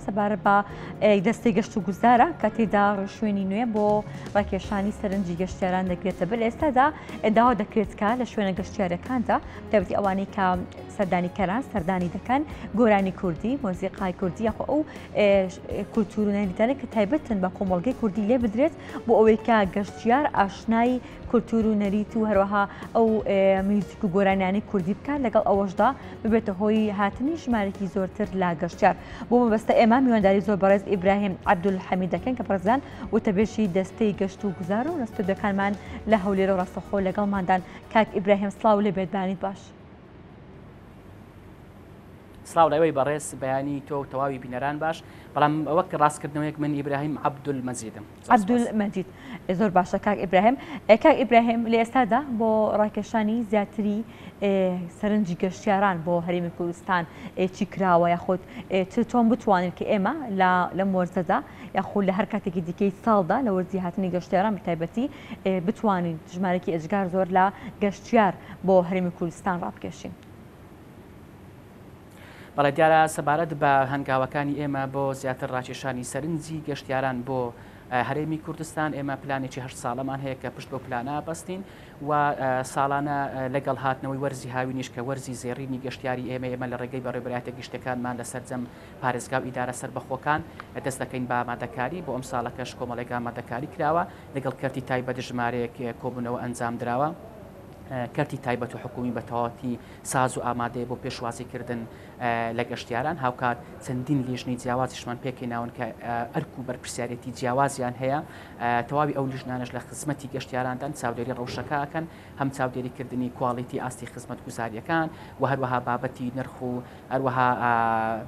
سەبارەت بە دەستەی گەشت و گوزارە کە تێدا شوێنی نوێ بۆ ڕاکێشانی سەرنجی گەشتیاران دەکرێتە بل ئێستادا داوا دەکرێتکە لە شوێنە گەشتیارەکاندا تایبەتی ئەوانەی کە سەردانیکەران سەردانی دەکەن گۆرانی کوردی مۆزیقای کوردی یاخۆ ئەو کولتور و نەریتانە کە تایبەتن بە کۆمەڵگەی کوردی لێ بدرێت بۆ ئەوەی کە گەشتیار ئاشنای کولتور و نەریت و هەروەها ئەو میوزیک و گۆرانیانی کوردی بکات لەگەڵ ئەوەشدا ببێتە هۆی هاتنی ژمارەی زۆرتر لا گەشتیار بۆ مەبەستە ئێمە میوانداری زۆر بەڕێز ئیبراهیم عەبدولحەمید دەکەن کە پرەزیدان وتەبێژی دەستەی گەشت و گوزار و نەستودەکانمان لە هەولێرە و ڕاستەخۆ لەگەڵماندان کاک ئیبراهیم سڵاو لێ بێت بانیت باش. سلااو لەوەی بەڕێز بەیانی تۆ و تەواوی بینەران باش بەڵام ئەوەک ڕاستکردنەوەیەک من ئیبراهیم عەبدولمەجیدم. عەبدولمەجید زۆر باشە کاک ئیبراهیم. کاک ئیبراهیم لە ئێستادا بۆ ڕاکێشانی زیاتری سەرنجی گەشتیاران بۆ هەرێمی کوردستان چی کراوە یاخود چۆن بتوانین کە ئێمە لە مۆرزەدا یاخود لە هەر کاتێکی دیکەی ساڵدا لە وەرزی هاتنی گەشتیاران بتایبەتی بتوانین ژمارەی ئەجگار زۆر لە گەشتیار بۆ هەرێمی کوردستان ڕابکێشین. بەڵێ دیارە سەبارەت بە هەنگاوەکانی ئێمە بۆ زیاتر ڕاکێشانی سەرنجی گەشتیاران بۆ هەرێمی کوردستان ئێمە پلانێکی 8 ساڵەمان هەیە کە پشت بۆ پلانە بەستین و ساڵانە لەگەڵ هاتنەوەی وەرزی هاوینیش کە وەرزی زێڕینی گەشتیاری ئێمە لە ڕێگەی بەڕێبەرایەتە گشتەکانمان لە سەرجەم پارێزگا و ئیدارە سەربەخۆکان دەست دەکەین بە ئامادەکاری بۆ ئەم ساڵەکەش کۆمەڵێک ئامادەکاری کراوە لەگەڵ کەرتی تایبەت ژمارەیەک کۆبوونەوە ئەنجام درراوە. کەرتی تایبەت و حکومی بە تەواوەتی ساز و ئامادەیە بۆ پێشوازیکردن لە گەشتیاران هاوکات چەندین لیژنەی جیاوازیشمان پێکەیناون کە ئەرک و بەرپرسیارەتی جیاوازیان هەیە تەواوی ئەو لیژنانش لە خزمەتی گەشتیاراندان چاودێری ڕەوشەکەکەن هەم چاودێریکردنی کواڵیتی ئاستی خزمەت گوزاریەکان و هەروەها بابەتی نرخ و هەروەها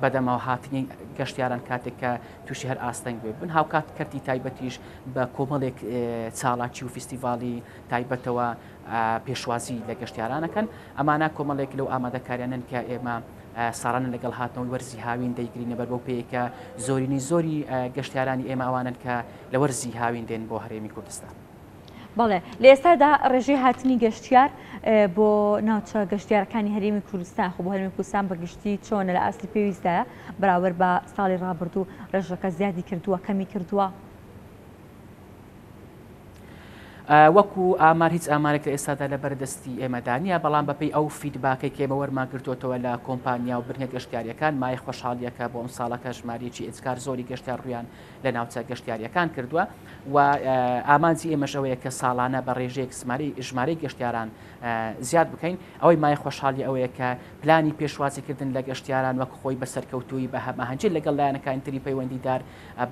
بەدەمەوە هاتنی گەشتیاران کاتێک کە تووشی هەر ئاستەنگ بێ بن هاوکات کەرتی تایبەتیش بە کۆمەڵێک چاڵاکی و فیستیڤاڵی تایبەتەوە پێشوازی لە گەشتیارانەکەن ئەمانە کۆمەڵێک لەو ئامادەکاریانن کە ئێمە ساڵانە لەگەڵ هاتنەوەی وەرزی هاوین دەیگرینە بەر بەو پێیکە زۆری گەشتیارانی ئێمە ئەوانن کە لە وەرزی هاوین دێن بۆ هەرێمی کوردستان. بەڵێ لە ئێستادا ڕێژەی هاتنی گەشتیار بۆ ناوچە گەشتیارەکانی هەرێمی کوردستان خۆ بۆ هەرێمی کوردستان بەگشتی چۆنە لە ئاستی پێویستایە بەراورد بە ساڵی ڕابردوو ڕێژەکە زیادی کردووە کەمی کردووە. وەکو ئامار هیچ ئامارێک لە ئێستادا لە بەردەستی ئێمەدانە بەڵام بەپێی ئەو فیدباکەی کێمە وەرماگرتوتەوە لە کۆمپانیا و برنە گەشتیاریەکان مای خۆشحاڵیەکە بۆ ئەم ساڵەکە ژمارەیەکی ئێجگار زۆری گەشتیار ڕویان لە ناوچە گەشتیاریەکان کردووە و ئامانجی ئێمەشەوەیە کە ساڵانە بە ڕێژەیەک ژمارەی گەشتیاران زیاد بکەین ئەوەی مای خۆشحاڵی ئەوەیە کە پلانی پێشوازیکردن لە گەشتیاران وەک خۆی بەسەرکەوتووی بە هەماهەنگی لەگەڵ لایەنەکانی تری پەیوەندیدار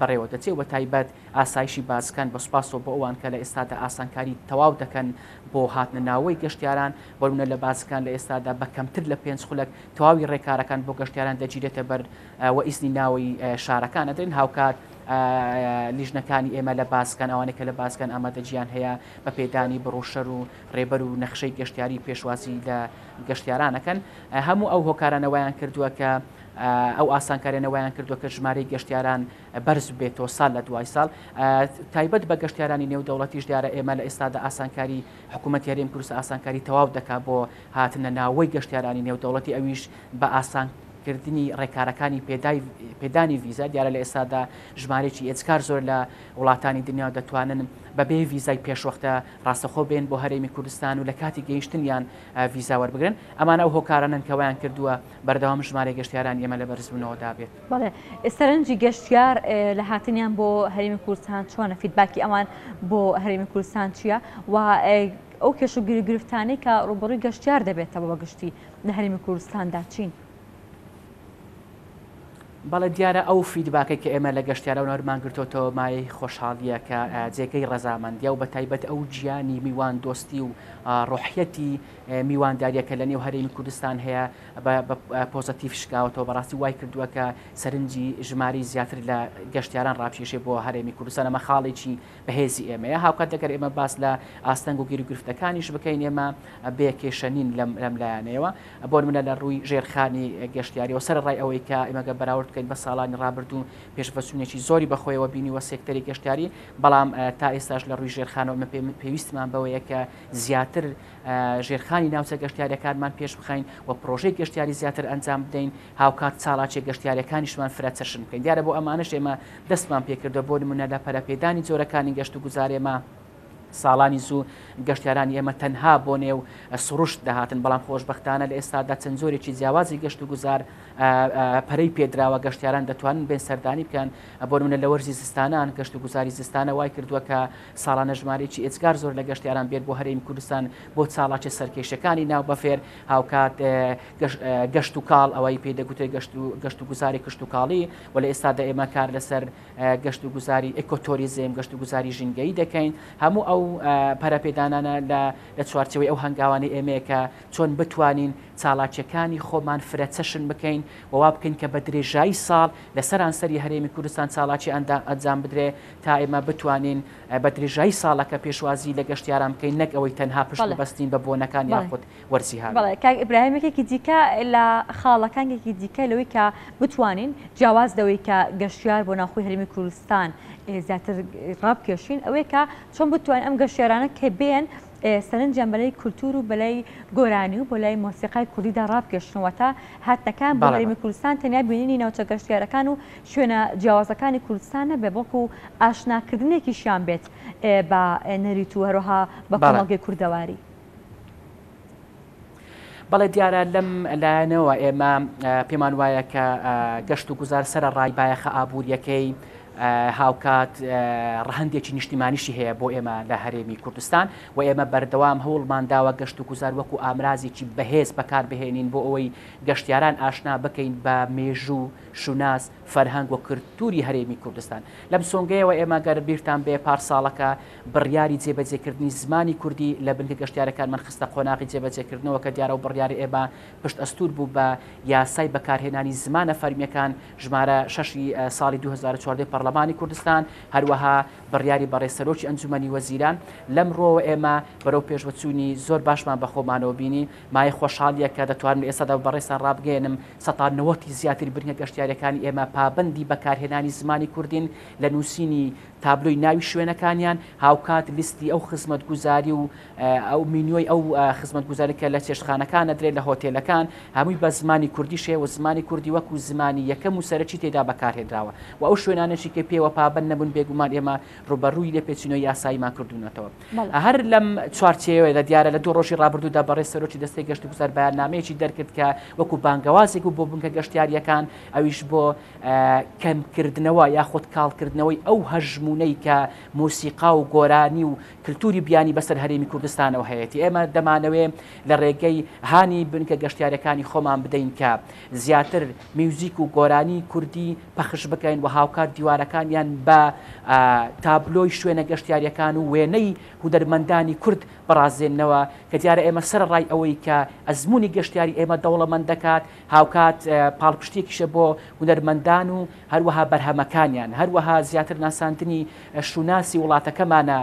بەڕێوە دەچێت بە تایبەت ئاسایشی بازەکان بە سوپاسەوە بۆ ئەوان کە لە ئێستادا ئاسانکاری تەواو دەکەن بۆ هاتنە ناوەی گەشتیاران بۆونە لە بازەکان لە ئێستادا بە کەمتر لە 5 خولەک تەواوی ڕێکارەکان بۆ گەشتیاران دەگیرێتە بەر و ئیزنی ناوەی شارەکان ئەدرێن هاوکات لیژنەکانی ئێمە لە بازەکان ئەوانێک کە لە بازەکان ئامادەجیان هەیە بە پێدانی بڕوشەر و ڕێبەر و نەخشەی گەشتیاری پێشوازی لە گەشتیارانەکەن هەموو ئەو هۆکارانەوەیان کردووە کە ئەو ئاسانکارێنەوەیان کردووە کە ژمارەی گەشتیاران بەرز بێتەوە ساڵ لە دوای ساڵ تایبەت بە گەشتیارانی نێودەوڵەتیش دیارە ئێمە لە ئێستادا ئاسانکاری حکوومەتی هەرێمی کوردستان ئاسانکاری تەواو دەکات بۆ هاتنە ناوەی گەشتیارانی نێودەوڵەتی ئەویش بە ئاسانکردنی ڕێکارەکانی پێدانی ڤیزا دیارە لە ئێستادا ژمارەیەکی ئێجگار زۆر لە وڵاتانی دنیا دەتوانن بەبێ ڤیزای پێشوەختە ڕاستەخۆ بێن بۆ هەرێمی کوردستان و لە کاتی گەیشتنیان ڤیزا وەربگرن ئەمانە ئەو هۆکارانن کەوایان کردووە بەردەوام ژمارەی گەشتیاران ئێمە لە بەرزبوونەوە دابێت. بەڵێ سەرنجی گەشتیار لە هاتنیان بۆ هەرێمی کوردستان چۆنە فیدباکی ئەمان بۆ هەرێمی کوردستان چییە و ئەو کێش و گرفتانەی کە ڕوبەڕووی گەشتیار دەبێتەوە بە گشتی لە هەرێمی کوردستاندا چین؟ بەڵێ دیارە ئەو فیدباکەی کە ئێمە لە گەشتیارە وەرماگرتوتەوە مای خۆشحاڵیە کە جێگەی ڕەزامەندیە و بە تایبەت ئەو گیانی میوان دۆستی و ڕۆحیەتی میوانداریەکە لە نێو هەرێمی کوردستان هەیە بە پۆزەتیڤ شکاوەتەوە بەڕاستی وای کردووە کە سەرنجی ژماری زیاتر لە گەشتیاران ڕابکێشێ بۆ هەرێمی کوردستان ئەمە خاڵێکی بەهێزی ئێمەیە هاوکات دەگەر ئێمە باس لە ئاستەنگ و گیرگرفتەکانیش بکەین ئێمە بێکێشەنین لەم لایەنەوە بۆ منە لە ڕووی ژێرخانی گەشتیاری و سەر ڕای ئەوەی کە ئێمەگە بەراورد بکەین بە ساڵانی ڕابردوو پێشڤەچوونێکی زۆری بەخۆیەوە بینیوە سێکتەری گەشتیاری بەڵام تا ئێستاش لە ڕووی ژێرخانەوە پێویستمان بەوەیە کە زیاتر ژێرخانی ناوچە گەشتیاریەکانمان پێش بخەین و پرۆژەی گەشتیاری زیاتر ئەنجام بدەین هاوکات چاڵاچێ گەشتیاریەکانیشمان فرەچەشن بکەین دیارە بۆ ئەمانش ئێمە دەستمان پێکردە بۆ نمونە لە پەرەپێدانی جۆرەکانی گەشت و گوزارێمە ساڵانی زوو گەشتیارانی ئێمە تەنها بۆ نێو سروشت دەهاتن بەڵام خۆشببختانە لە ئێستادا چەند زۆرێکی جیاوازی گەشت و گوزار پەرەی پێدراوە گەشتیاران دەتوانن بێن سەردانی بکەن بۆ منە لە وەرزی زستانان گەشت و گوزاری زستانە وای کردووە کە ساڵانە ژمارەیەکی ئێجگار زۆر لە گەشتیاران بێت بۆ هەرێمی کوردستان بۆ چاڵاچە سەرکێشەکانی ناو بەفێر هاوکات گەشت و کاڵ ئەوەی پێدەگوتێ گەشت و گوزاری کشت و کاڵی و لە ئێستادا ئێمە کار لەسەر گەشت و گوزاری ئێکۆتۆریزم گەشت و گوزاری ژینگەی دەکەین هەموو ئەو پەرەپێدانانە لە چوارچەوەی ئەو هەنگاوانی ئێمەیە کە چۆن بتوانین چاڵاکیەکانی خۆمان فرەچەشن بکەین ووا بکەین کە بە درێژایی ساڵ لە سەرانسەری هەرێمی کوردستان چاڵاکی ئەنجام بدرێ تا ئێمە بتوانین بە درێژایی ساڵەکە پێشوازی لە گەشتیاران بکەین نەک ئەوەی تەنها پشت بەستین بە بۆنەکان یاخود وەرزی هاات. بەڵێ کاک ئیبراهیمێکی دیکە لە خاڵەکانێکی دیکە لەوەی کە بتوانین جیاواز دەوەی کە گەشتیار بۆ ناوخۆی هەرێمی کوردستان زیاتر ڕابکێشین ئەوەیە کە چۆن بتوانین ئەم گەشتیارانە کە بێن سەرنجیان بەلای کولتور و بەلای گۆرانی و بۆلای مۆسیقای کوردیدا ڕابکێشنەوە تا هاتنەکان بۆ هەرێمی کوردستان تەنیا بینینی ناوچە گەشتیارەکان و شوێنە جیاوازەکانی کوردستان نەبێ بەڵکو ئاشناکردنێکیشیان بێت بە نەریت و هەروەها بە کۆمەڵگەی کوردەواری. بەڵێ دیارە لەم لایەنەوە ئێمە پێمان وایە کە گەشت و گوزار سەر ڕای بایەخە ئابوووریەکەی هاوکات ڕەهندێکی نیشتیمانیشی هەیە بۆ ئێمە لە هەرێمی کوردستان و ئێمە بەردەوام هەوڵمانداوە گەشت و گوزار وەکو ئامرازێکی بەهێز بەکاربهێنین بۆ ئەوەی گەشتیاران ئاشنا بکەین بە مێژوو شوناس فەرهەنگ و کلتوری هەرێمی کوردستان لەم سۆنگەیەوە ئێمە گەر بیرتان بێ پارساڵەکە بڕیاری جێبەجێکردنی زمانی کوردی لە بنکە گەشتیارەکانمان خستە قۆناغی جێبەجێکردنەوە کە دیارە و بڕیاری ئێمە پشت ئەستور بوو بە یاسای بەکارهێنانی زمانە فەرمیەکان ژمارە 6 ساڵی 2014 پەرلەمانی کوردستان هەروەها بڕیاری بەڕێسەرۆکی ئەنجومەنی وەزیران لەمڕۆوە ئێمە بەرەو پێشوەچوونی زۆر باشمان بەخۆمانەوە بینی مای خۆشحاڵیە کە دەتوانین ئێستادا بەڕێستان ڕابگەێنم 90 زیاتری برنگە گەشتیارەکانی ئێمە پابندی بەکارهێنانی زمانی کوردین لە نووسینی تابلۆی ناوی شوێنەکانیان هاوکات لیستی ئەو خزمەتگوزاری و ئەو مینیۆی ئەو خزمەتگوزاریکە لە چێشتخانەکانە درێت لە هۆتێلەکان هەمووی بە زمانی کوردی شێ و زمانی کوردی وەکو زمانی یەکەم و سەرەکی تێدا بەکارهێنراوە و ئەو شوێنانێکی کە پێوە پابند نەبوون بێگومان ئێمە ڕوبەڕووی لێ پێچینەوەی یاساییمان کردوونەتەوە هەر لەم چوارچێوەیە دیارە لە 2 ڕۆژی ڕابردوودا بەڕێسەرۆکی دەستەی گەشت و گوزار بەیاننامەیەکی دەرکرد کە وەکو بانگەوازێک و بۆ بنکە گەشتیاریەکان ئەویش بۆ کەمکردنەوە یاخود کاڵکردنەوەی ئەو هەژمونەی کە مۆسیقا و گۆرانی و کللتوری بیانی بەسەر هەرێمی کوردستانەوە هەیەی ئێمە دەمانەوێ لە ڕێگەی هانی بنکە گەشتیارەکانی خۆمان بدەین کە زیاتر میوزیک و گۆرانی کوردی پەخش بکەین و هاوکات دیوارەکانیان بە تابلۆی شوێنە گەشتیاریەکان و وێنەی هودەرمەندانی کورد بەڕازێنەوە کە دیارە ئێمە سەر ڕای ئەوەی کە ئەزمموی گەشتیاری ئێمە دەوڵەمەند دەکات هاوکات پاڵپشتێکیشە بۆ هونەرمەندان و هەروەها بەرهەمەکانیان هەروەها زیاتر ناساندنی شوناسی وڵاتەکەمانە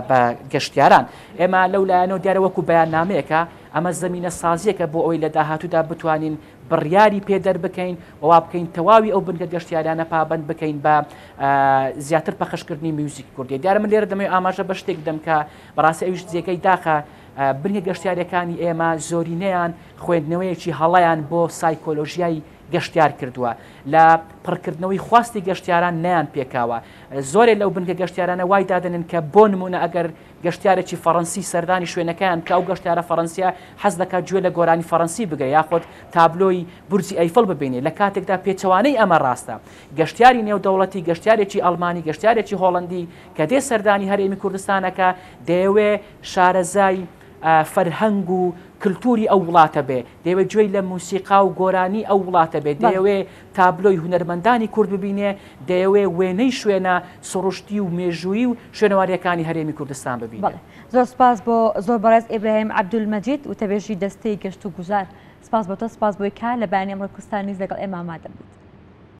بە گەشتیاران ئێمە لەولایەنەوە دیارە وەکو بەیاننامەیەکە ئەمە زەمینە سازیەکە بۆ ئەوەی لە داهاتوودا بتوانین بڕیاری پێدەر بکەین ووا بکەین تەواوی ئەو بنکە گەشتیارانە پابند بکەین بە زیاتر پەخشکردنی میوزیک کوردی دیارە من لێرە دەمەوێت ئاماژە بە شتێک دەم کە بەڕاستی ئەویش جێگەی داخە بنکە گەشتیارەکانی ئێمە زۆرینەیان خوێندنەوەیەکی هەڵەیان بۆ سایکۆلۆژیای گەشتیار کردووە لە پڕکردنەوەی خواستی گەشتیاران نیان پێکاوە زۆرێک لەو بنکە گەشتیارانە وای دادنن کە بۆ نمونە ئەگەر گەشتیارێکی فەڕەنسی سەردانی شوێنەکەیان کە ئەو گەشتیارە فەڕەنسیا حەز دەکات گوێ لە گۆرانی فەڕەنسی بگرێت یاخود تابلۆی بورجی ئەیفڵ ببینێت لە کاتێکدا پێچەوانەی ئەمە ڕاستە گەشتیاری نێودەوڵەتی گەشتیارێکی ئەڵمانی گەشتیارێکی هۆڵندی کە دێ سەردانی هەرێمی کوردستانەکە دەیەوێ شارەزای فەرهەنگ و کللتوری ئەو وڵاتە بێ دەیەوێت گوێی لە موسیقا و گۆرانی ئەو وڵاتە بێت دەیەوێ تابلۆی هونەرمەندانی کورد ببینێ دەیەوێ وێنەی شوێنە سروشتی و مێژووی و شوێنەواریەکانی هەرێمی کوردستان ببینێ. زۆر سپاس بۆ زۆر بەڕێز ئیبراهیم عەبدولمەجید و تەبێژی دەستەی گەشت و گوزار سپاس بۆ تۆ سپاس بۆی کا لە بەیانی ئەمڕۆی کوردستان نیز لەگەڵ ئێمە ئامادە بوویت.